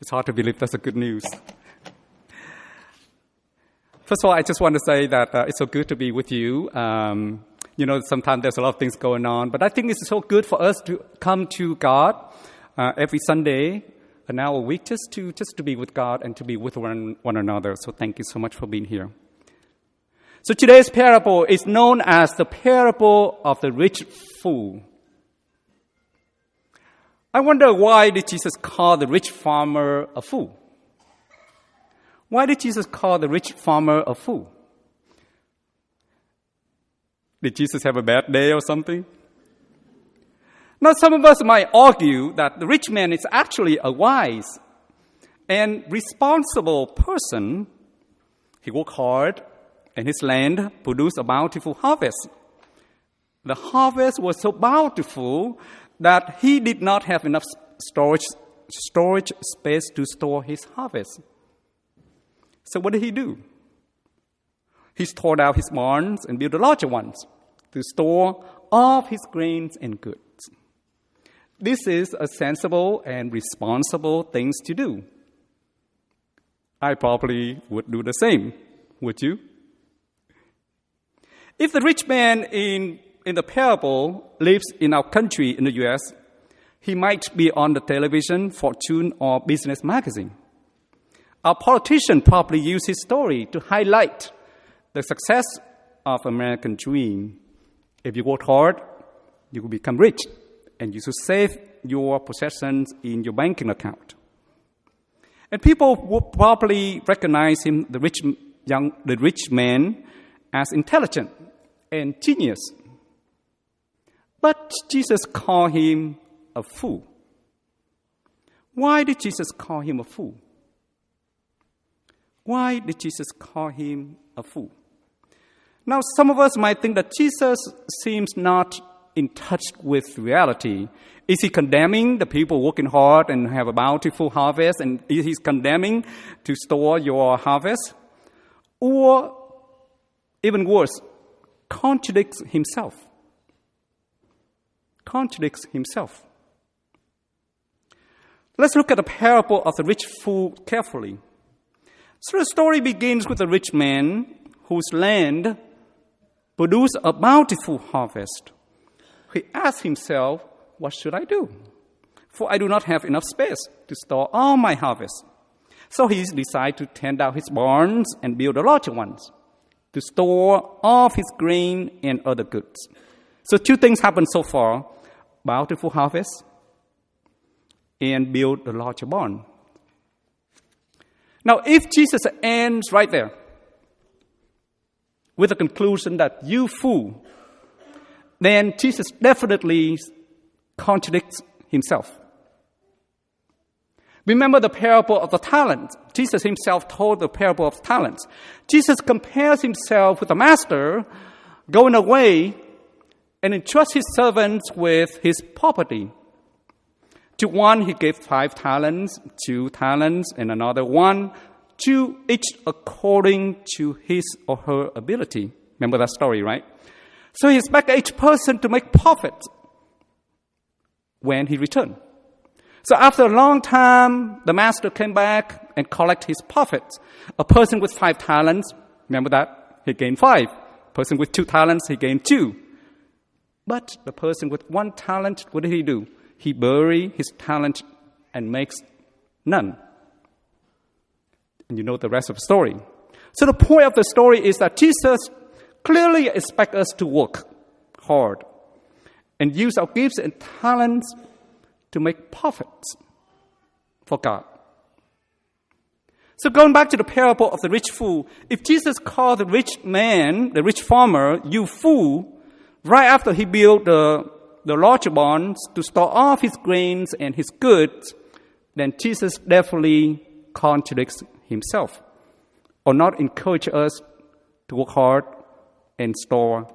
It's hard to believe that's a good news. First of all, I just want to say that it's so good to be with you. Sometimes there's a lot of things going on, but I think it's so good for us to come to God every Sunday, an hour a week, just to be with God and to be with one another. So thank you so much for being here. So today's parable is known as the parable of the rich fool. I wonder, why did Jesus call the rich farmer a fool? Why did Jesus call the rich farmer a fool? Did Jesus have a bad day or something? Now, some of us might argue that the rich man is actually a wise and responsible person. He worked hard, and his land produced a bountiful harvest. The harvest was so bountiful that he did not have enough storage space to store his harvest. So what did he do? He stored out his barns and built larger ones to store all of his grains and goods. This is a sensible and responsible thing to do. I probably would do the same. Would you? If the rich man in the parable lives in our country, in the U.S., he might be on the television, Fortune, or business magazine. Our politician probably used his story to highlight the success of American dream. If you work hard, you will become rich, and you should save your possessions in your banking account. And people would probably recognize him, the rich man, as intelligent and genius. But Jesus called him a fool. Why did Jesus call him a fool? Why did Jesus call him a fool? Now, some of us might think that Jesus seems not in touch with reality. Is he condemning the people working hard and have a bountiful harvest, and is he condemning to store your harvest? Or, even worse, contradicts himself. Let's look at the parable of the rich fool carefully. So the story begins with a rich man whose land produced a bountiful harvest. He asked himself, what should I do? For I do not have enough space to store all my harvest. So he decided to tear down his barns and build larger ones to store all of his grain and other goods. So two things happened so far: bountiful harvest and build a larger barn. Now, if Jesus ends right there with the conclusion that you fool, then Jesus definitely contradicts himself. Remember the parable of the talents. Jesus himself told the parable of talents. Jesus compares himself with a master going away and entrusts his servants with his property. To one he gave 5 talents, 2 talents, and another 1, to each according to his or her ability. Remember that story, right? So he expected each person to make profit when he returned. So after a long time, the master came back and collected his profits. A person with 5 talents, remember that? He gained 5. A person with 2 talents, he gained 2. But the person with 1 talent, what did he do? He buried his talent and makes none. And you know the rest of the story. So the point of the story is that Jesus clearly expects us to work hard and use our gifts and talents to make profits for God. So going back to the parable of the rich fool, if Jesus called the rich man, the rich farmer, you fool, right after he built the larger barns to store all of his grains and his goods, then Jesus definitely contradicts himself, or not encourage us to work hard and store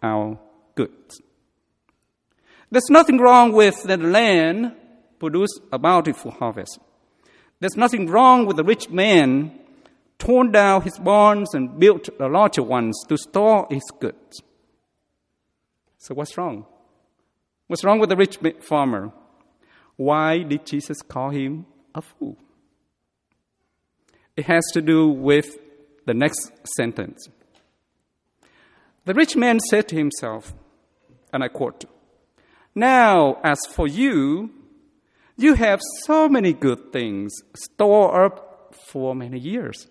our goods. There's nothing wrong with the land produce a bountiful harvest. There's nothing wrong with the rich man torn down his barns and built the larger ones to store his goods. So what's wrong? What's wrong with the rich farmer? Why did Jesus call him a fool? It has to do with the next sentence. The rich man said to himself, and I quote, "Now, as for you, you have so many good things stored up for many years.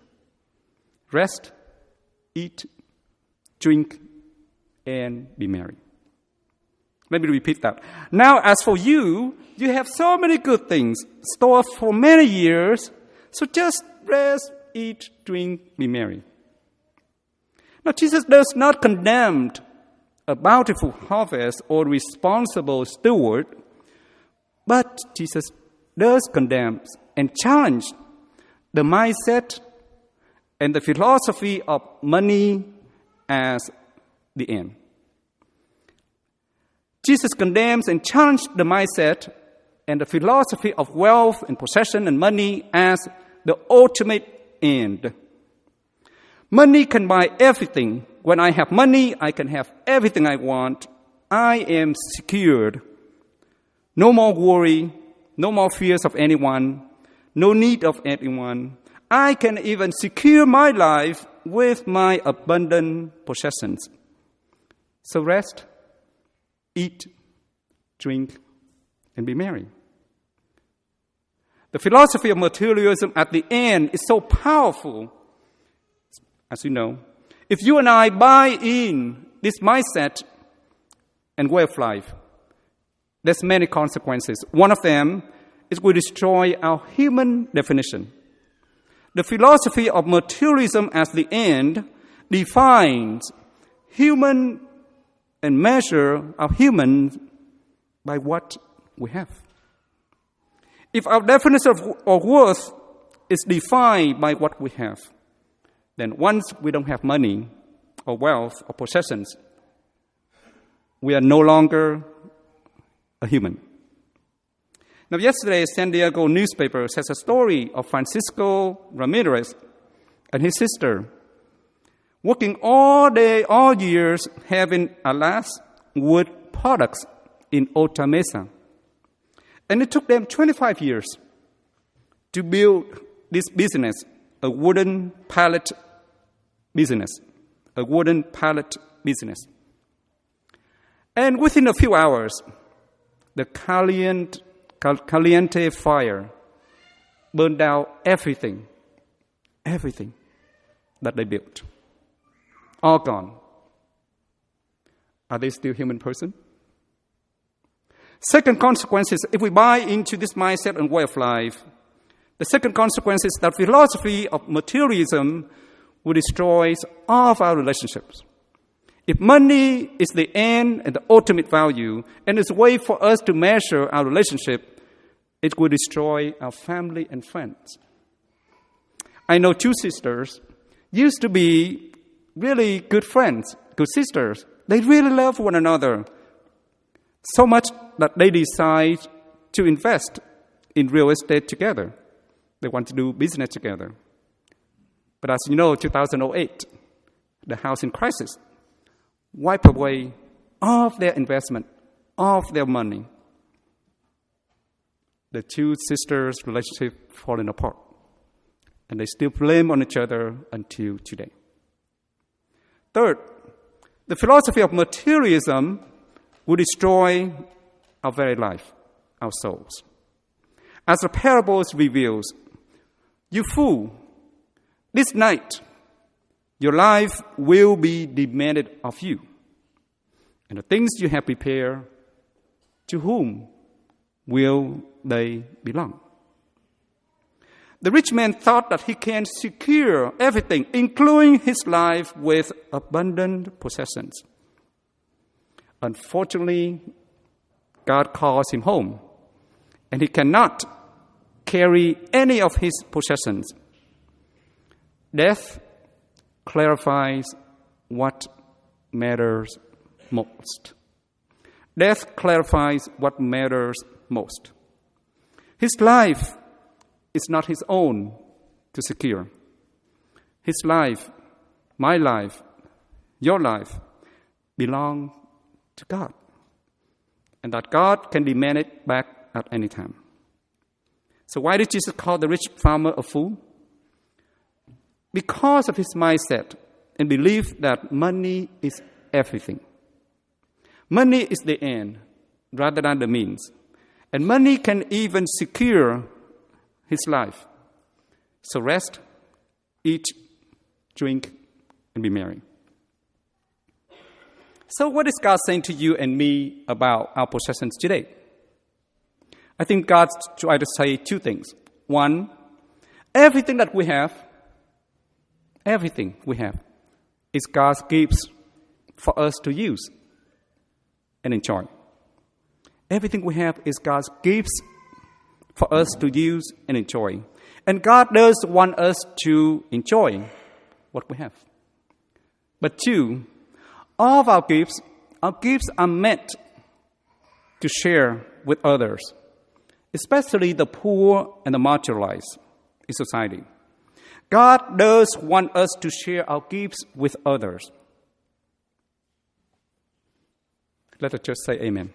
Rest, eat, drink, and be merry." Let me repeat that. Now, as for you, you have so many good things stored for many years, so just rest, eat, drink, be merry. Now, Jesus does not condemn a bountiful harvest or responsible steward, but Jesus does condemn and challenge the mindset and the philosophy of money as the end. Jesus condemns and challenges the mindset and the philosophy of wealth and possession and money as the ultimate end. Money can buy everything. When I have money, I can have everything I want. I am secured. No more worry, no more fears of anyone, no need of anyone. I can even secure my life with my abundant possessions. So rest, eat, drink, and be merry. The philosophy of materialism at the end is so powerful, as you know. If you and I buy in this mindset and way of life, there's many consequences. One of them is we destroy our human definition. The philosophy of materialism as the end defines human and measure our human by what we have. If our definition of worth is defined by what we have, then once we don't have money or wealth or possessions, we are no longer a human. Now, yesterday, San Diego newspaper says a story of Francisco Ramirez and his sister working all day, all years, having wood products in Alta Mesa. And it took them 25 years to build this business, a wooden pallet business. And within a few hours, the Caliente fire burned down everything that they built. All gone. Are they still human person? Second consequence is, if we buy into this mindset and way of life, the second consequence is that philosophy of materialism will destroy all of our relationships. If money is the end and the ultimate value, and is a way for us to measure our relationship, it will destroy our family and friends. I know two sisters used to be really good friends, good sisters. They really love one another so much that they decide to invest in real estate together. They want to do business together. But as you know, 2008, the housing crisis wiped away all of their investment, all of their money. The two sisters' relationship falling apart. And they still blame on each other until today. Third, the philosophy of materialism will destroy our very life, our souls. As the parables reveals, you fool, this night your life will be demanded of you. And the things you have prepared, to whom will they belong? The rich man thought that he can secure everything, including his life, with abundant possessions. Unfortunately, God calls him home, and he cannot carry any of his possessions. Death clarifies what matters most. Death clarifies what matters most. His life is not his own to secure. His life, my life, your life, belong to God. And that God can demand it back at any time. So why did Jesus call the rich farmer a fool? because of his mindset and belief that money is everything. Money is the end rather than the means. And money can even secure his life. So rest, eat, drink, and be merry. So what is God saying to you and me about our possessions today? I think God's trying to say two things. One, everything we have is God's gifts for us to use and enjoy. Everything we have is God's gifts for us to use and enjoy. And God does want us to enjoy what we have. But two, all of our gifts are meant to share with others, especially the poor and the marginalized in society. God does want us to share our gifts with others. Let us just say amen.